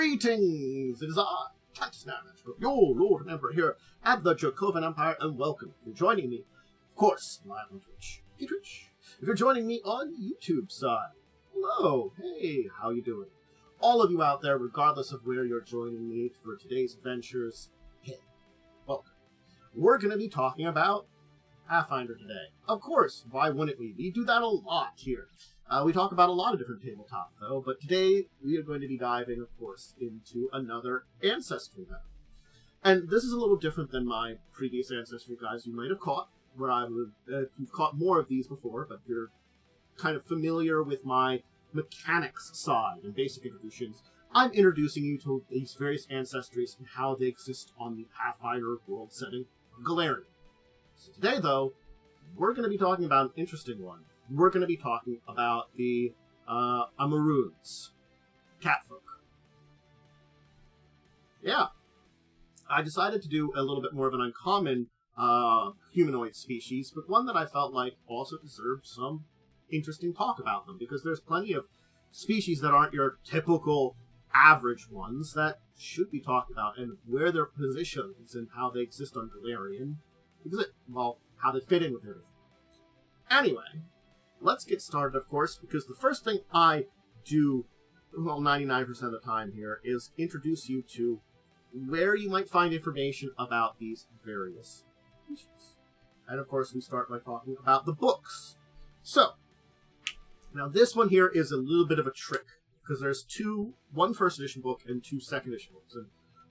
Greetings! It is I, your Lord and Emperor here at the Dracovin Empire, and welcome. If you're joining me, of course, live on Twitch. Hey, Twitch. If you're joining me on YouTube side, hello, hey, how you doing? All of you out there, regardless of where you're joining me for today's adventures, hey, welcome. We're going to be talking about Pathfinder today. Of course, why wouldn't we? We do that a lot here. We talk about a lot of different tabletop, though, but today we are going to be diving, of course, into another Ancestry map. And this is a little different than my previous Ancestry guides you might have caught, where I would, you've caught more of these before, but you're kind of familiar with my mechanics side and basic introductions. I'm introducing you to these various ancestries and how they exist on the Pathfinder world setting of Golarion. So today, though, we're going to be talking about an interesting one. We're going to be talking about the Amurruns, Catfolk. Yeah, I decided to do a little bit more of an uncommon humanoid species, but one that I felt like also deserved some interesting talk about them, because there's plenty of species that aren't your typical average ones that should be talked about, and where their positions and how they exist on Golarion, because how they fit in with everything. Anyway, let's get started, of course, because the first thing I do, 99% of the time here, is introduce you to where you might find information about these various species. And, of course, we start by talking about the books. So, now this one here is a little bit of a trick, because there's one first edition book and two second edition books. And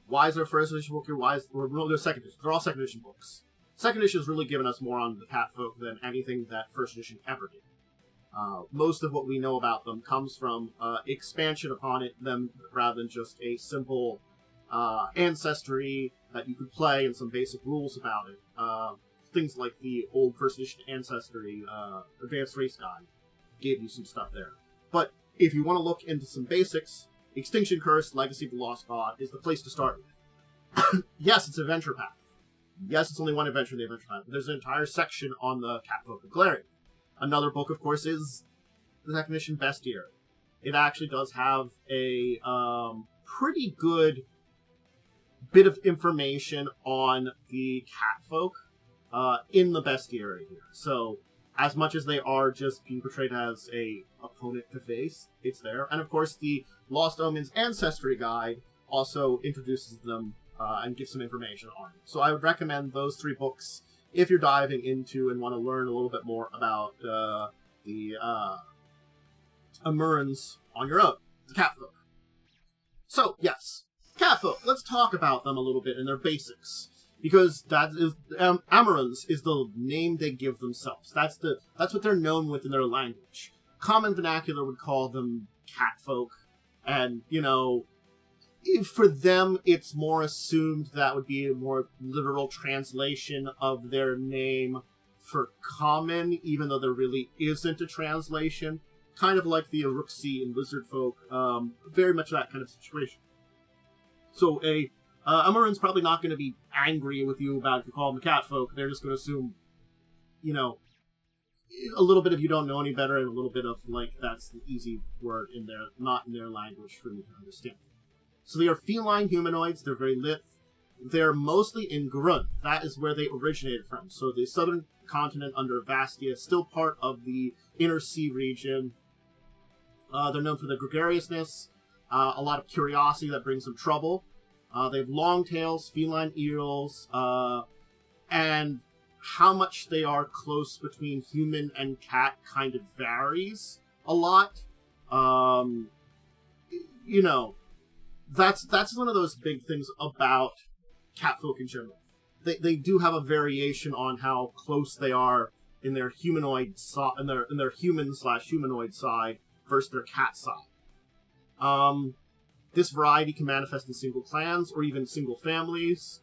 why is there a first edition book here? No, there's second edition. They're all second edition books. Second edition has really given us more on the Catfolk than anything that first edition ever did. Most of what we know about them comes from expansion upon them, rather than just a simple ancestry that you could play and some basic rules about it. Things like the old first edition ancestry advanced race guide gave you some stuff there. But if you want to look into some basics, Extinction Curse, Legacy of the Lost God is the place to start with. Yes, it's an adventure path. Yes, it's only one adventure in the adventure path. There's an entire section on the Catfolk of Golarion. Another book, of course, is the second edition Bestiary. It actually does have a pretty good bit of information on the Catfolk in the Bestiary here. So, as much as they are just being portrayed as a opponent to face, it's there. And of course, the Lost Omens Ancestry Guide also introduces them and gives some information on it. So I would recommend those three books if you're diving into and want to learn a little bit more about the Amurruns on your own, the Catfolk. So, yes, Catfolk, let's talk about them a little bit and their basics. Because that is Amurruns is the name they give themselves. That's what they're known with in their language. Common vernacular would call them Catfolk, and for them it's more assumed that would be a more literal translation of their name for common, even though there really isn't a translation. Kind of like the Uruxi and Lizard Folk, very much that kind of situation. So Amurrun's probably not going to be angry with you about if you call them Catfolk. They're just going to assume, a little bit of you don't know any better, and a little bit of, that's the easy word in their, not in their language for me to understand. So they are feline humanoids. They're very lithe. They're mostly in Garund. That is where they originated from. So the southern continent under Vastia, still part of the Inner Sea region. They're known for their gregariousness, a lot of curiosity that brings them trouble. They have long tails, feline ears, and how much they are close between human and cat kind of varies a lot. That's one of those big things about Catfolk in general. They do have a variation on how close they are in their humanoid in their human/humanoid side versus their cat side. This variety can manifest in single clans or even single families,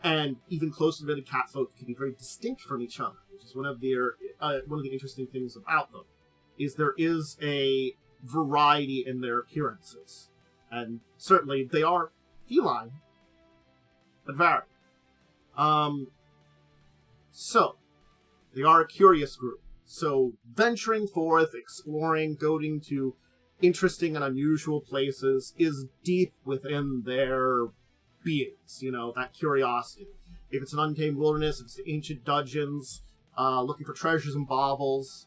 and even closely related catfolk can be very distinct from each other, which is one of the interesting things about them. Is there is a variety in their appearances, and certainly they are feline, but vary. So they are a curious group. So venturing forth, exploring, going to interesting and unusual places is deep within their beings, you know, that curiosity. If it's an untamed wilderness, if it's the ancient dungeons, looking for treasures and baubles,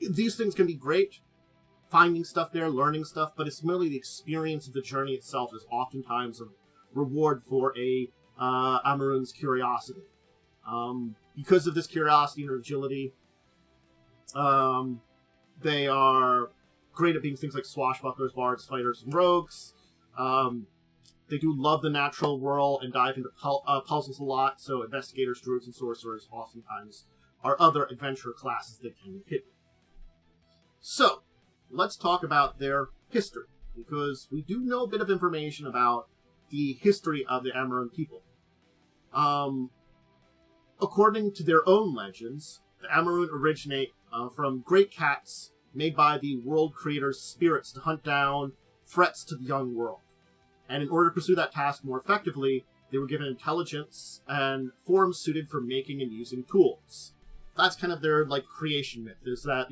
these things can be great, finding stuff there, learning stuff, but it's merely the experience of the journey itself is oftentimes a reward for a Amurrun's curiosity. Because of this curiosity and agility, they are great at being things like swashbucklers, bards, fighters, and rogues. They do love the natural world and dive into puzzles a lot, so investigators, druids, and sorcerers oftentimes are other adventurer classes that can hit. So, let's talk about their history, because we do know a bit of information about the history of the Amurrun people. According to their own legends, the Amurrun originate from great cats made by the world creator's spirits to hunt down threats to the young world. And in order to pursue that task more effectively, they were given intelligence and forms suited for making and using tools. That's kind of their, creation myth, is that,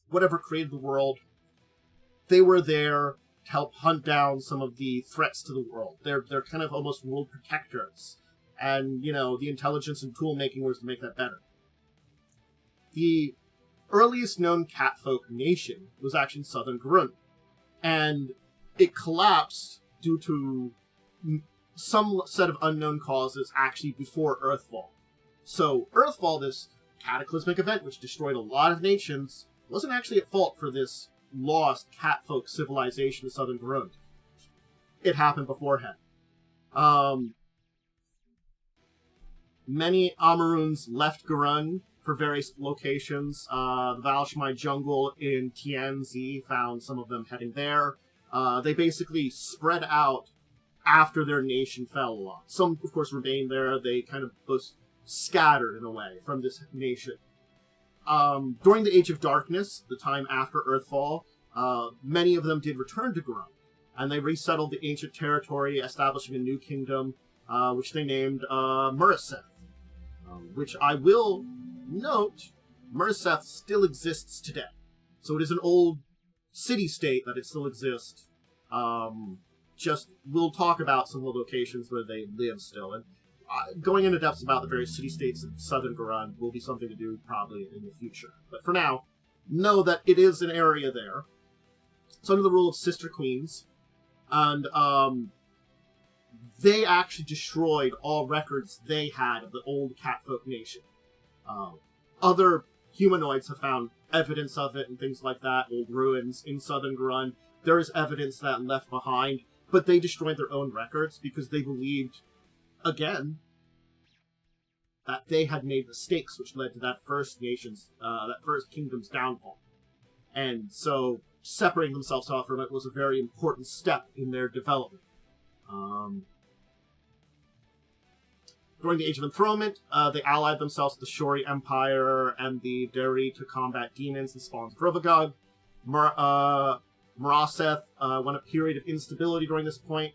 whatever created the world, they were there to help hunt down some of the threats to the world. They're kind of almost world protectors. And, the intelligence and tool making was to make that better. The earliest known Catfolk nation was actually in southern Garund. And it collapsed due to some set of unknown causes actually before Earthfall. So Earthfall, this cataclysmic event which destroyed a lot of nations, wasn't actually at fault for this lost Catfolk civilization in southern Garund. It happened beforehand. Many Amurruns left Garund for various locations. The Valshmai jungle in TNZ found some of them heading there. They basically spread out after their nation fell a lot. Some, of course, remained there. They kind of was scattered, in a way, from this nation. During the Age of Darkness, the time after Earthfall, many of them did return to Garund, and they resettled the ancient territory, establishing a new kingdom, which they named Muraseth. Which I will note, Muraseth still exists today. So it is an old city-state that it still exists. We'll talk about some of the locations where they live still. And going into depths about the various city-states in southern Garund will be something to do probably in the future. But for now, know that it is an area there. It's under the rule of Sister Queens. And they actually destroyed all records they had of the old Catfolk nation. Other humanoids have found evidence of it and things like that, old ruins in southern Garund. There is evidence that left behind, but they destroyed their own records because they believed, again, that they had made mistakes which led to that first kingdom's downfall. And so separating themselves off from it was a very important step in their development. During the Age of Enthronement, they allied themselves with the Shori Empire and the Dari to combat demons and spawns of Rovagog. Muraseth went a period of instability during this point.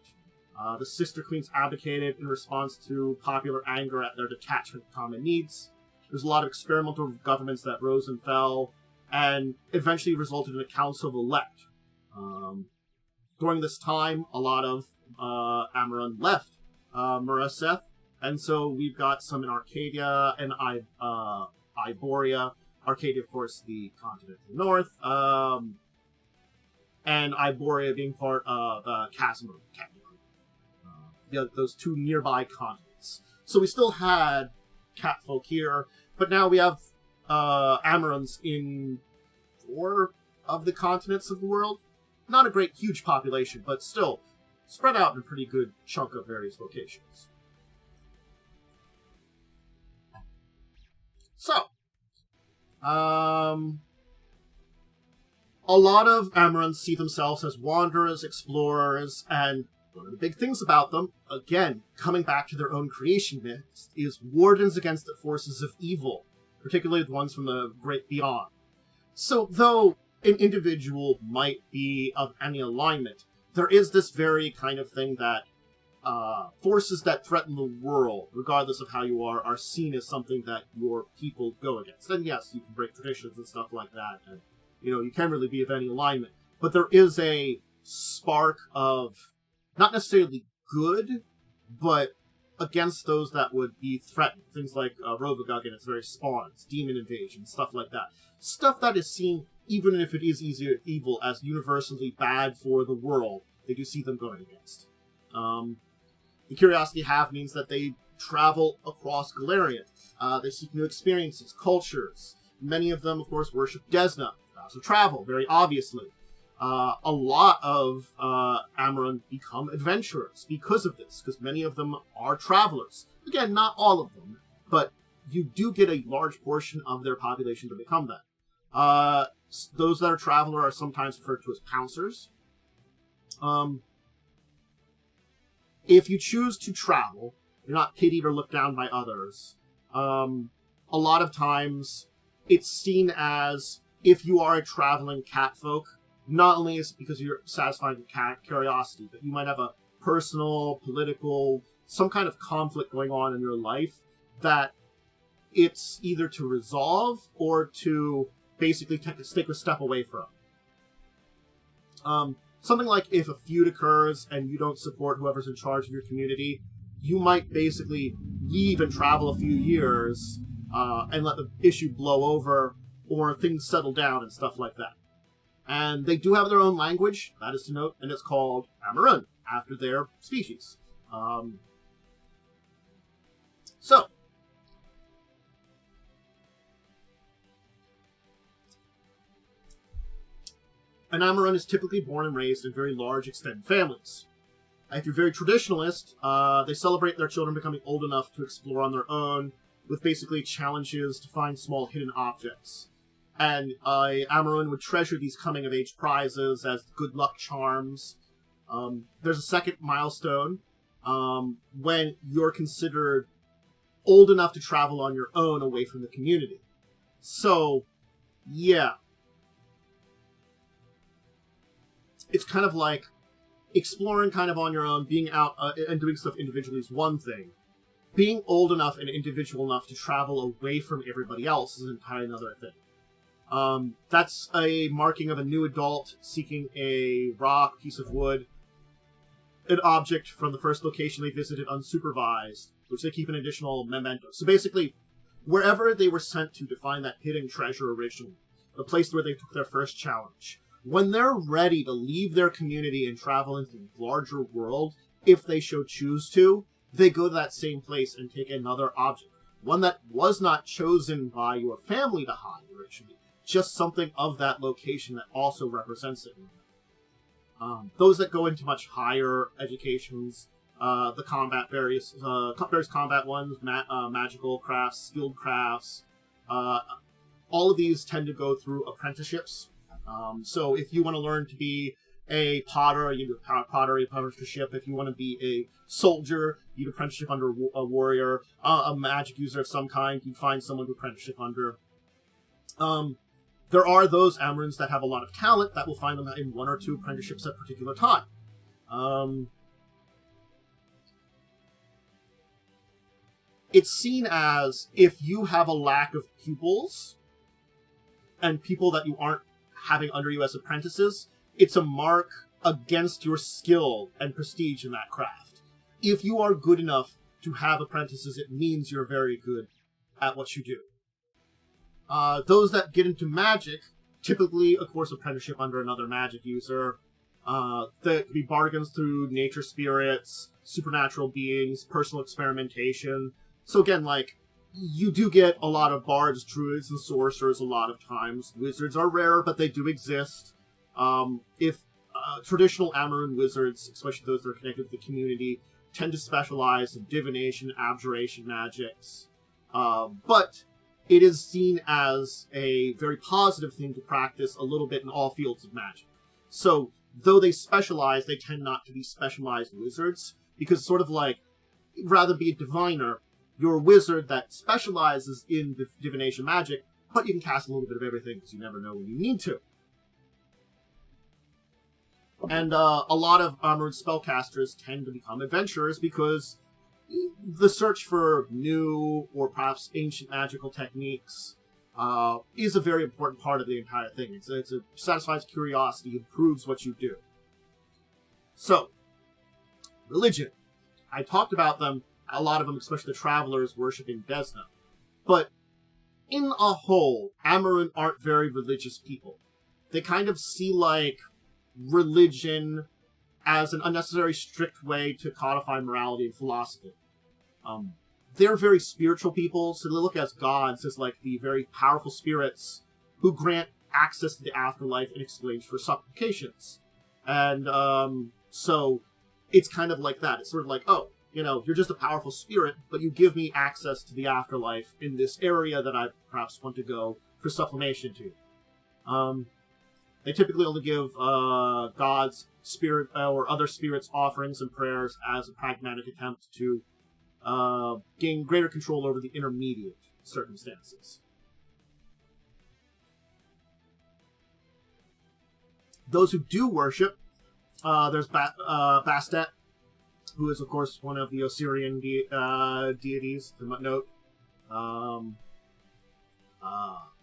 The Sister Queens abdicated in response to popular anger at their detachment from common needs. There's a lot of experimental governments that rose and fell, and eventually resulted in a Council of Elect. During this time, a lot of Amurrun left Muraseth, and so we've got some in Arcadia and Iboria. Arcadia, of course, the continent to the north, and Iboria being part of Casimir, technically. Those two nearby continents. So we still had Catfolk here, but now we have Amurruns in 4 of the continents of the world. Not a great, huge population, but still spread out in a pretty good chunk of various locations. So, a lot of Amurruns see themselves as wanderers, explorers, and one of the big things about them, again, coming back to their own creation myths, is wardens against the forces of evil, particularly the ones from the great beyond. So, though an individual might be of any alignment, there is this very kind of thing that forces that threaten the world, regardless of how you are seen as something that your people go against. And yes, you can break traditions and stuff like that, and you can really be of any alignment. But there is a spark of, not necessarily good, but against those that would be threatened. Things like Rovagug and its various spawns, demon invasion, stuff like that. Stuff that is seen, even if it is evil, as universally bad for the world. They do see them going against. The Curiosity Have means that they travel across Golarion. They seek new experiences, cultures. Many of them, of course, worship Desna. They also travel, very obviously. A lot of Amurrun become adventurers because of this, because many of them are travelers. Again, not all of them, but you do get a large portion of their population to become that. Those that are traveler are sometimes referred to as pouncers. If you choose to travel, you're not pitied or looked down by others. A lot of times, it's seen as, if you are a traveling catfolk, not only is it because you're satisfying curiosity, but you might have a personal, political, some kind of conflict going on in your life that it's either to resolve or to basically take a step away from. Something like if a feud occurs and you don't support whoever's in charge of your community, you might basically leave and travel a few years and let the issue blow over, or things settle down and stuff like that. And they do have their own language, that is to note, and it's called Amurrun, after their species. An Amurrun is typically born and raised in very large extended families. If you're very traditionalist, they celebrate their children becoming old enough to explore on their own, with basically challenges to find small hidden objects. And Amurrun would treasure these coming-of-age prizes as good luck charms. There's a second milestone when you're considered old enough to travel on your own away from the community. So, yeah. It's kind of like exploring kind of on your own, being out and doing stuff individually is one thing. Being old enough and individual enough to travel away from everybody else is entirely another thing. That's a marking of a new adult seeking a rock, piece of wood, an object from the first location they visited unsupervised, which they keep an additional memento. So basically, wherever they were sent to find that hidden treasure originally, the place where they took their first challenge, when they're ready to leave their community and travel into the larger world, if they so choose to, they go to that same place and take another object. One that was not chosen by your family to hide originally, just something of that location that also represents it. Those that go into much higher educations, the combat, various combat ones, magical crafts, skilled crafts, all of these tend to go through apprenticeships. So if you want to learn to be a potter, you do a pottery apprenticeship. If you want to be a soldier, you do apprenticeship under a warrior. A magic user of some kind, you find someone to apprenticeship under. There are those Amurruns that have a lot of talent that will find them in one or two apprenticeships at a particular time. It's seen as, if you have a lack of pupils and people that you aren't having under you as apprentices, it's a mark against your skill and prestige in that craft. If you are good enough to have apprentices, it means you're very good at what you do. Those that get into magic, typically, of course, apprenticeship under another magic user. That could be bargains through nature spirits, supernatural beings, personal experimentation. So again, like, you do get a lot of bards, druids, and sorcerers a lot of times. Wizards are rare, but they do exist. If traditional Amurrun wizards, especially those that are connected with the community, tend to specialize in divination, abjuration magics. But it is seen as a very positive thing to practice a little bit in all fields of magic. So, though they specialize, they tend not to be specialized wizards, because sort of like, rather be a diviner, you're a wizard that specializes in divination magic, but you can cast a little bit of everything, because you never know when you need to. And a lot of Amurrun spellcasters tend to become adventurers because the search for new or perhaps ancient magical techniques, is a very important part of the entire thing. It satisfies curiosity, improves what you do. So, religion. I talked about them, a lot of them, especially the travelers, worshipping Desna. But, in a whole, Amurrun aren't very religious people. They kind of see, like, religion as an unnecessary, strict way to codify morality and philosophy. They're very spiritual people, so they look at gods as, like, the very powerful spirits who grant access to the afterlife in exchange for supplications. And, so, it's kind of like that. It's sort of like, oh, you know, you're just a powerful spirit, but you give me access to the afterlife in this area that I perhaps want to go for supplimation to. They typically only give gods, spirit, or other spirits offerings and prayers as a pragmatic attempt to gain greater control over the intermediate circumstances. Those who do worship, there's Bastet, who is, of course, one of the Osirian deities, to note.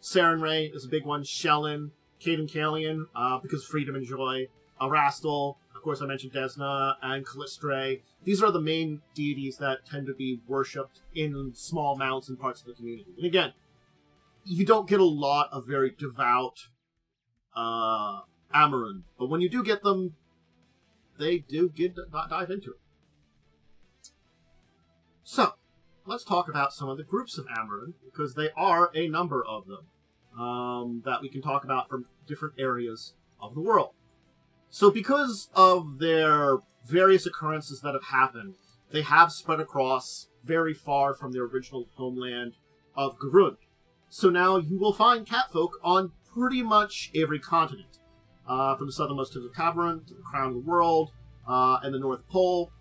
Sarenrae is a big one. Shellin, Caden Kalian, because of freedom and joy. Rastal, of course, I mentioned Desna, and Callistre. These are the main deities that tend to be worshipped in small amounts in parts of the community. And again, you don't get a lot of very devout Amurrun, but when you do get them, they do dive into it. So, let's talk about some of the groups of Amurrun, because they are a number of them that we can talk about from different areas of the world. So because of their various occurrences that have happened, they have spread across very far from their original homeland of Garund. So now you will find Catfolk on pretty much every continent. From the southernmost tips of Caverun to the crown of the world, and the North Pole.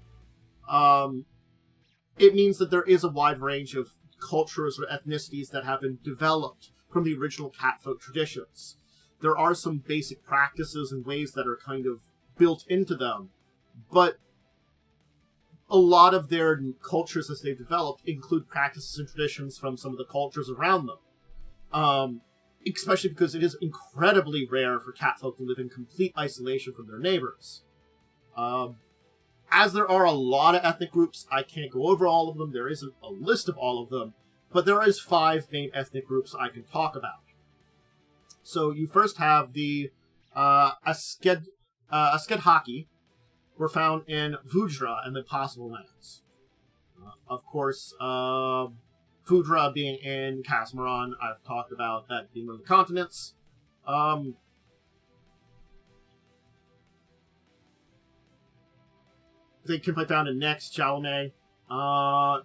It means that there is a wide range of cultures or ethnicities that have been developed from the original Catfolk traditions. There are some basic practices and ways that are kind of built into them, but a lot of their cultures as they've developed include practices and traditions from some of the cultures around them. Especially because it is incredibly rare for Catfolk to live in complete isolation from their neighbors. As there are a lot of ethnic groups, I can't go over all of them. There isn't a list of all of them, but there is 5 main ethnic groups I can talk about. So you first have the Askedhaki, were found in Vudra and the Possible Lands. Of course, Vudra being in Casmaron, I've talked about that being one of the continents. They can be found in Nex, Chalme.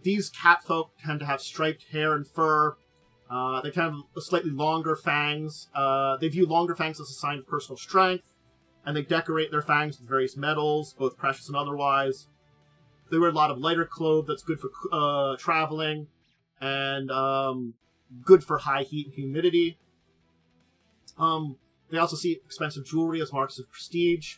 These Catfolk tend to have striped hair and fur. They tend to have slightly longer fangs. They view longer fangs as a sign of personal strength, and they decorate their fangs with various metals, both precious and otherwise. They wear a lot of lighter clothes that's good for traveling, and good for high heat and humidity. They also see expensive jewelry as marks of prestige.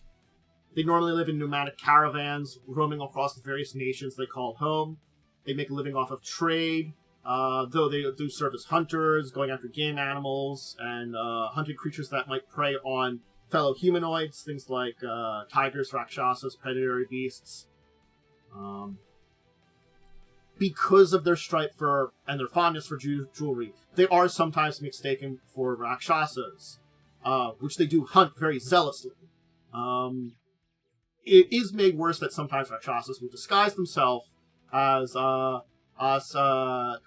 They normally live in nomadic caravans, roaming across the various nations they call home. They make a living off of trade, though they do serve as hunters, going after game animals, and hunting creatures that might prey on fellow humanoids, things like tigers, rakshasas, predatory beasts. Because of their striped fur and their fondness for jewelry, they are sometimes mistaken for rakshasas, which they do hunt very zealously. It is made worse that sometimes rakshasas will disguise themselves as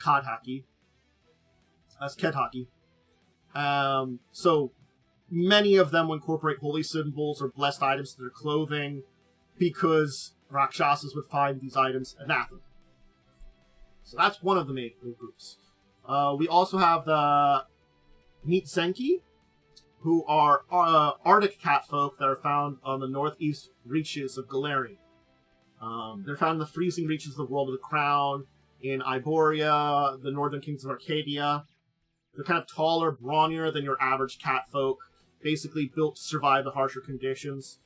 Kedhaki. So many of them will incorporate holy symbols or blessed items to their clothing because rakshasas would find these items anathema. So that's one of the main groups. We also have the Nitsenki, who are Arctic catfolk that are found on the northeast reaches of Golarion. They're found in the freezing reaches of the World of the Crown, in Iboria, the northern kingdoms of Arcadia. They're kind of taller, brawnier than your average catfolk, basically built to survive the harsher conditions.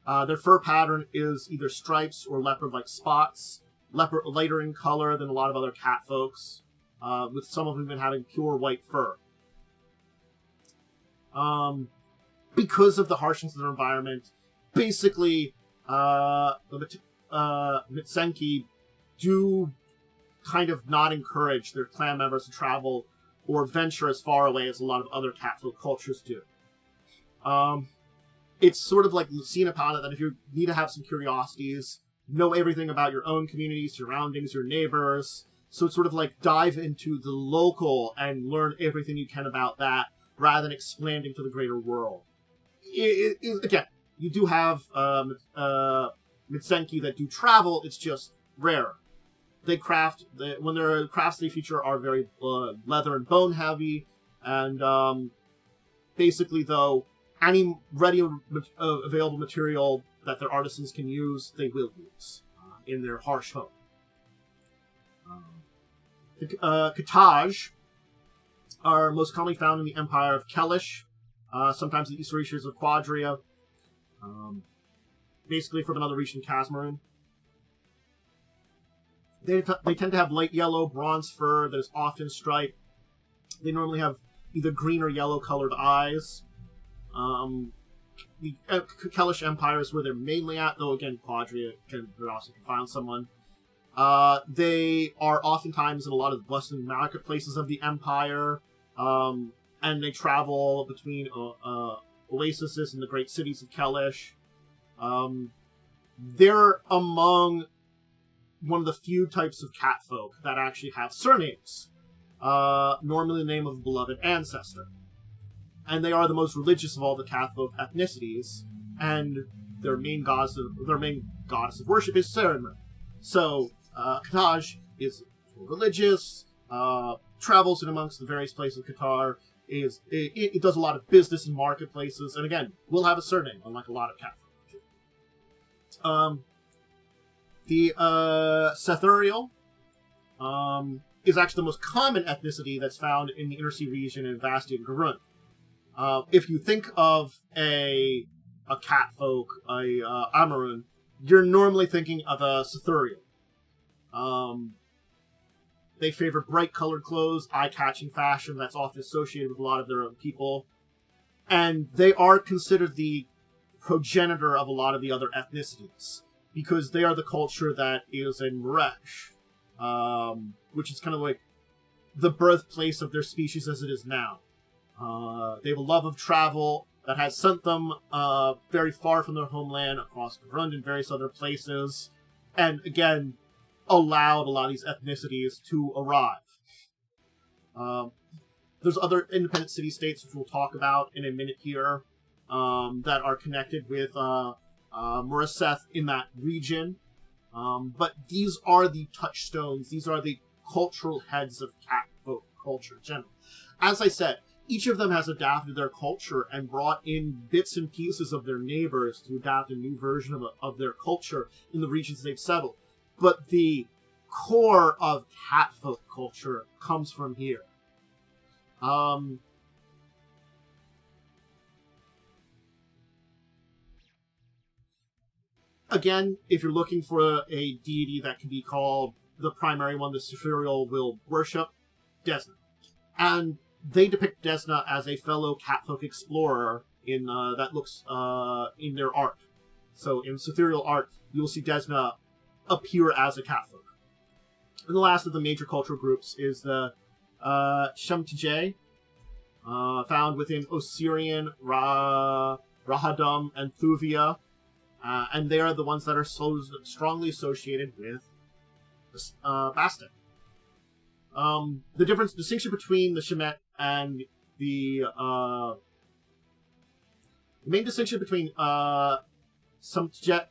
Their fur pattern is either stripes or leopard-like spots, lighter in color than a lot of other catfolks, with some of them even having pure white fur. because of the harshness of their environment. Basically, the Mitsenki do kind of not encourage their clan members to travel or venture as far away as a lot of other Catfolk cultures do. It's sort of like seen upon it that if you need to have some curiosities, know everything about your own community, surroundings, your neighbors, so it's sort of like dive into the local and learn everything you can about that, rather than expanding to the greater world. Again, you do have Mitsenki that do travel, it's just rare. They craft, when their crafts they feature are very leather and bone heavy, and basically though, any ready available material that their artisans can use, they will use in their harsh home. The Kataj are most commonly found in the Empire of Kelish, sometimes the eastern reaches of Quadria, basically from another region, Kazmarun. They tend to have light yellow, bronze fur that is often striped. They normally have either green or yellow colored eyes. The Kelish Empire is where they're mainly at, though again, Quadria can also find someone. They are oftentimes in a lot of the bustling marketplaces of the Empire, and they travel between oases in the great cities of Kelish. They're among one of the few types of catfolk that actually have surnames, normally the name of a beloved ancestor. And they are the most religious of all the Catfolk ethnicities, and their main goddess of worship is Sarenrae. So, Kataj is religious, travels in amongst the various places of Qatar, it does a lot of business in marketplaces, and again, will have a surname, unlike a lot of Catfolk. The Sethurial is actually the most common ethnicity that's found in the Inner Sea region in Vastia and Garund. If you think of a catfolk, a Amurrun, you're normally thinking of a Sethurial. They favor bright-colored clothes, eye-catching fashion that's often associated with a lot of their own people, and they are considered the progenitor of a lot of the other ethnicities, because they are the culture that is in Muresh, which is kind of like the birthplace of their species as it is now. They have a love of travel that has sent them very far from their homeland, across Garund and various other places, and again, allowed a lot of these ethnicities to arrive. There's other independent city-states, which we'll talk about in a minute here, that are connected with Muraseth in that region. But these are the touchstones, these are the cultural heads of catfolk culture in general. As I said, each of them has adapted their culture and brought in bits and pieces of their neighbors to adapt a new version of their culture in the regions they've settled. But the core of catfolk culture comes from here. Again, if you're looking for a deity that can be called the primary one the Sethurial will worship, Desna. And they depict Desna as a fellow catfolk explorer in that looks in their art. So in Sethurial art, you'll see Desna appear as a catfolk. And the last of the major cultural groups is the Shemtije, found within Osirian, Rahadam, and Thuvia, and they are the ones that are so strongly associated with Bastet. The distinction between the Shemet and the main distinction between Semtije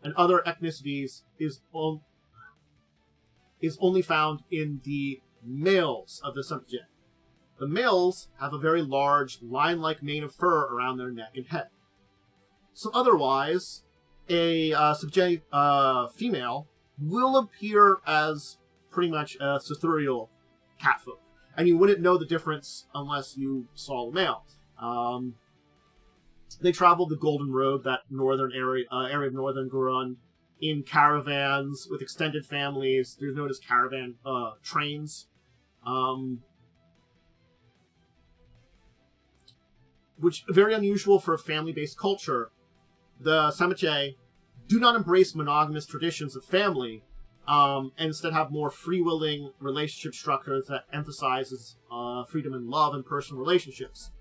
and other ethnicities is only found in the males of the Semtije. The males have a very large, line-like mane of fur around their neck and head. So otherwise, a Semtije female will appear as pretty much a Sethurial catfolk, and you wouldn't know the difference unless you saw the male. They travel the Golden Road, that northern area of northern Garund, in caravans with extended families. They're known as caravan trains. which is very unusual for a family-based culture. The Samiche do not embrace monogamous traditions of family, and instead have more free-willing relationship structures that emphasizes freedom and love in personal relationships.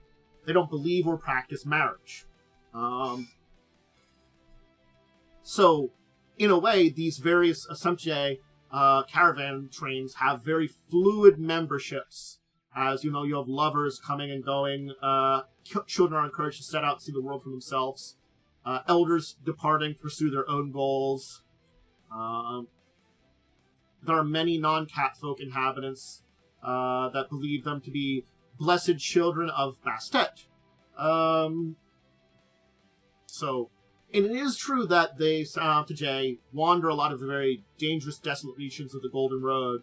They don't believe or practice marriage. So, in a way, these various Samiche caravan trains have very fluid memberships. As you know, you have lovers coming and going, children are encouraged to set out and see the world for themselves, elders departing to pursue their own goals. There are many non-Catfolk inhabitants that believe them to be blessed children of Bastet. And it is true that they, Samiche, wander a lot of the very dangerous, desolate regions of the Golden Road.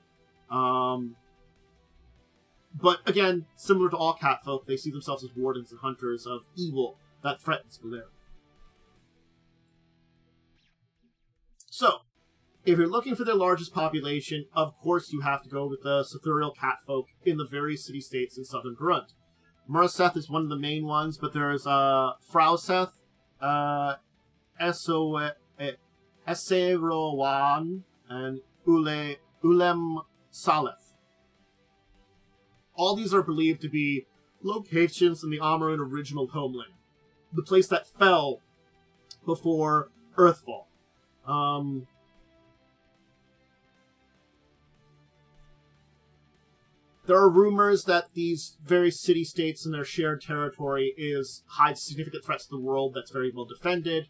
But again, similar to all Catfolk, they see themselves as wardens and hunters of evil that threatens Golarion. So, if you're looking for their largest population, of course you have to go with the Sethurial Catfolk in the various city-states in southern Garund. Muraseth is one of the main ones, but there's Frauseth, Eserowan, and Ulem Saleth. All these are believed to be locations in the Amurrun original homeland, the place that fell before Earthfall. There are rumors that these various city-states and their shared territory hides significant threats to the world that's very well defended.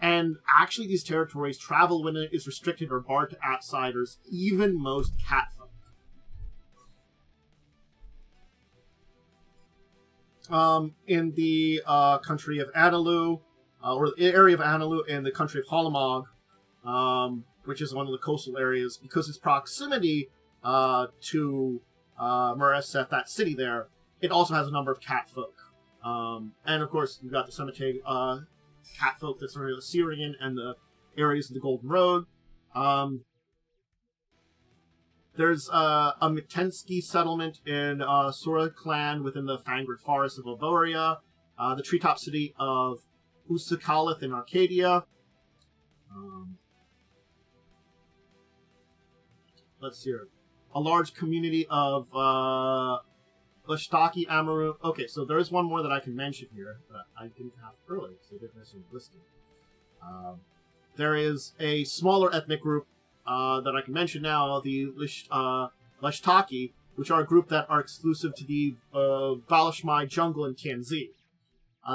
And actually these territories, travel when it is restricted or barred to outsiders, even most Catfolk. In the country of Analu, or the area of Analu in the country of Holamog, which is one of the coastal areas, because its proximity to Muraseth, that city there, it also has a number of Catfolk. And of course, you've got the Samiche Catfolk that's around the Syrian and the areas of the Golden Road. There's a Mitensky settlement in Sora clan within the Fangrid Forest of Alboria, the treetop city of Usakalith in Arcadia. Let's see here. A large community of Lashtaki Amurrun. Okay, so there is one more that I can mention here that I didn't have earlier, because I didn't necessarily listed. There is a smaller ethnic group that I can mention now, the Lashtaki, which are a group that are exclusive to the Valashmai jungle in Tianzi.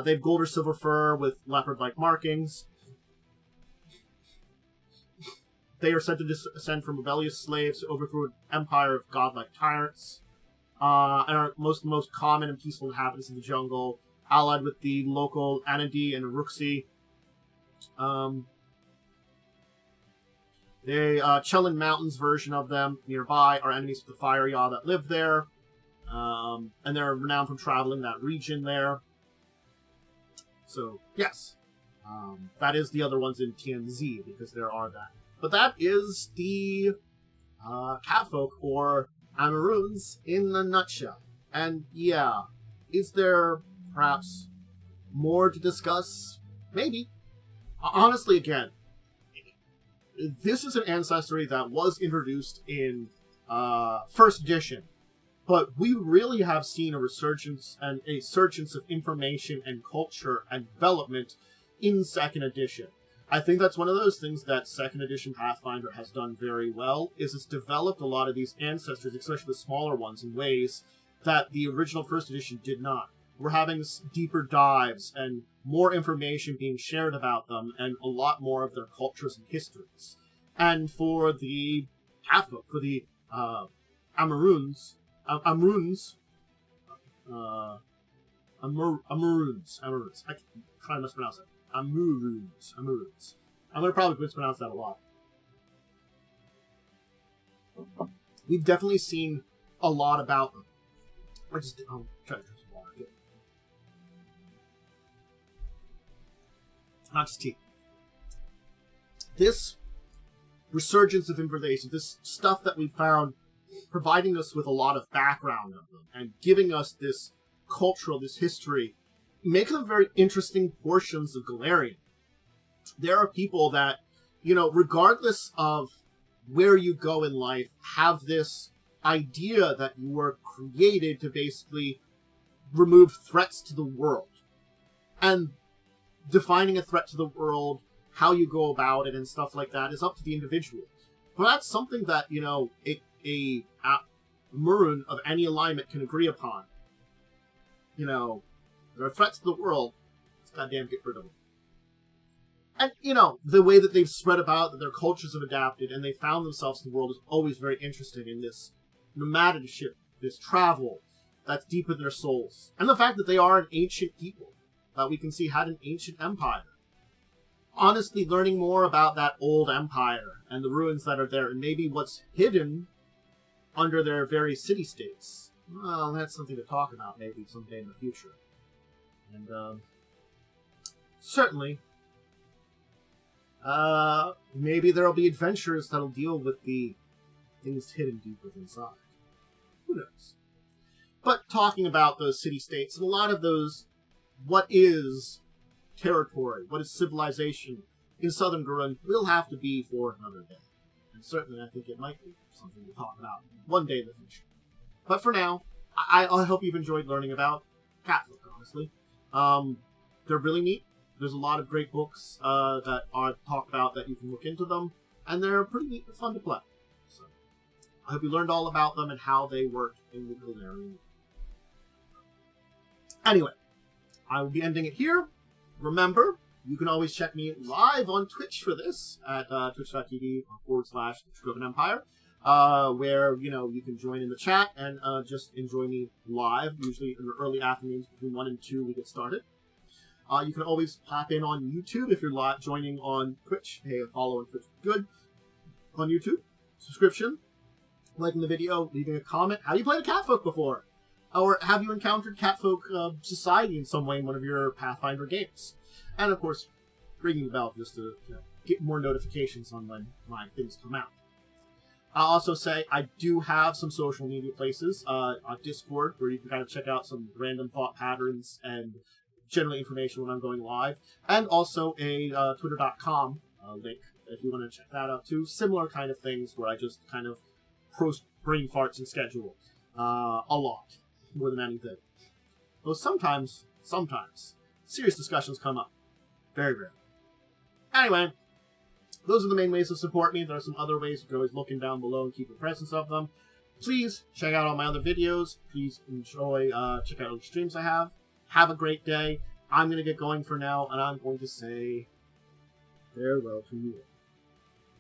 They have gold or silver fur with leopard-like markings. They are said to descend from rebellious slaves to overthrow an empire of godlike tyrants, and are the most common and peaceful inhabitants of the jungle, allied with the local Anadi and Uruksi. The Chelin Mountains version of them nearby are enemies of the Fire Yaw that live there, and they're renowned for traveling that region there. So, yes, that is the other ones in Tianzi, because there are that. But that is the Catfolk, or Amurruns, in a nutshell. And yeah, is there perhaps more to discuss? Maybe. Honestly, again, this is an ancestry that was introduced in first edition, but we really have seen a resurgence and a surgence of information and culture and development in second edition. I think that's one of those things that second edition Pathfinder has done very well, is it's developed a lot of these ancestors, especially the smaller ones, in ways that the original first edition did not. We're having deeper dives and more information being shared about them, and a lot more of their cultures and histories. And for the Catfolk, for the Amurruns, Amurruns, I'm trying to mispronounce it. Amurruns. I'm going to probably mispronounce that a lot. We've definitely seen a lot about them. I'll try to drink some water. Good. Not just tea. This resurgence of information, this stuff that we found, providing us with a lot of background of them, and giving us this cultural, this history, make them very interesting portions of Golarion. There are people that, regardless of where you go in life, have this idea that you were created to basically remove threats to the world. And defining a threat to the world, how you go about it, and stuff like that is up to the individual. But that's something that, a Amurrun of any alignment can agree upon. There are threats to the world. Let's goddamn get rid of them. And, the way that they've spread about, that their cultures have adapted, and they found themselves in the world is always very interesting in this nomadship, this travel that's deep in their souls. And the fact that they are an ancient people, that we can see had an ancient empire. Honestly, learning more about that old empire and the ruins that are there, and maybe what's hidden under their very city-states. Well, that's something to talk about maybe someday in the future. And, certainly, maybe there'll be adventures that'll deal with the things hidden deep within inside. Who knows? But talking about those city-states, and a lot of those, what is territory, what is civilization in southern Garund, will have to be for another day. And certainly I think it might be something to talk about one day in the future. But for now, I hope you've enjoyed learning about Catfolk, honestly. They're really neat. There's a lot of great books that are talked about that you can look into them, and they're pretty neat and fun to play. So, I hope you learned all about them and how they work in the Golarion. Anyway, I will be ending it here. Remember, you can always check me live on Twitch for this at twitch.tv/Dracovin Empire, where, you can join in the chat and just enjoy me live, usually in the early afternoons between 1 and 2 we get started. You can always pop in on YouTube if you're joining on Twitch. Hey, a follow on Twitch would be good. On YouTube, subscription, liking the video, leaving a comment. Have you played a Catfolk before? Or have you encountered Catfolk society in some way in one of your Pathfinder games? And of course, ringing the bell just to get more notifications on when my things come out. I'll also say I do have some social media places, on Discord, where you can kind of check out some random thought patterns and general information when I'm going live, and also a twitter.com link if you want to check that out too. Similar kind of things where I just kind of brain farts and schedule a lot more than anything. Though sometimes serious discussions come up. Very rare. Anyway, those are the main ways to support me. There are some other ways. You can always look in down below and keep a presence of them. Please check out all my other videos. Please enjoy, check out other streams I have. Have a great day. I'm going to get going for now, and I'm going to say farewell to you.